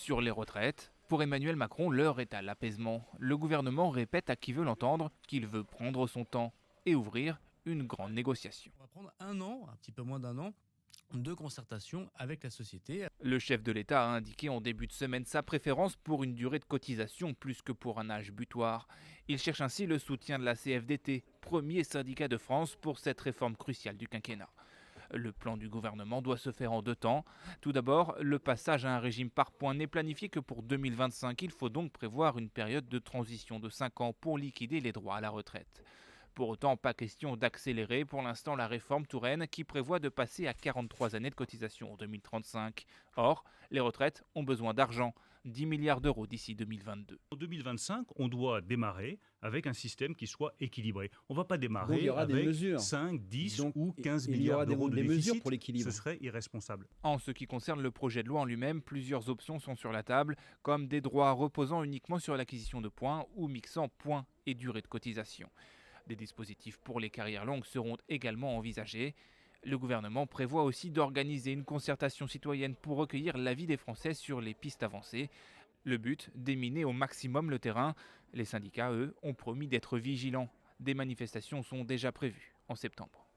Sur les retraites, pour Emmanuel Macron, l'heure est à l'apaisement. Le gouvernement répète à qui veut l'entendre qu'il veut prendre son temps et ouvrir une grande négociation. On va prendre un an, un petit peu moins d'un an, de concertation avec la société. Le chef de l'État a indiqué en début de semaine sa préférence pour une durée de cotisation plus que pour un âge butoir. Il cherche ainsi le soutien de la CFDT, premier syndicat de France pour cette réforme cruciale du quinquennat. Le plan du gouvernement doit se faire en 2 temps. Tout d'abord, le passage à un régime par points n'est planifié que pour 2025. Il faut donc prévoir une période de transition de 5 ans pour liquider les droits à la retraite. Pour autant, pas question d'accélérer pour l'instant la réforme Touraine qui prévoit de passer à 43 années de cotisation en 2035. Or, les retraites ont besoin d'argent, 10 milliards d'euros d'ici 2022. En 2025, on doit démarrer avec un système qui soit équilibré. On ne va pas Donc, il démarrer y aura des avec mesures. 5, 10 Donc, ou 15 il y milliards aura des d'euros de mesures déficit. pour l'équilibre. Ce serait irresponsable. En ce qui concerne le projet de loi en lui-même, plusieurs options sont sur la table, comme des droits reposant uniquement sur l'acquisition de points ou mixant points et durée de cotisation. Des dispositifs pour les carrières longues seront également envisagés. Le gouvernement prévoit aussi d'organiser une concertation citoyenne pour recueillir l'avis des Français sur les pistes avancées. Le but, déminer au maximum le terrain. Les syndicats, eux, ont promis d'être vigilants. Des manifestations sont déjà prévues en septembre.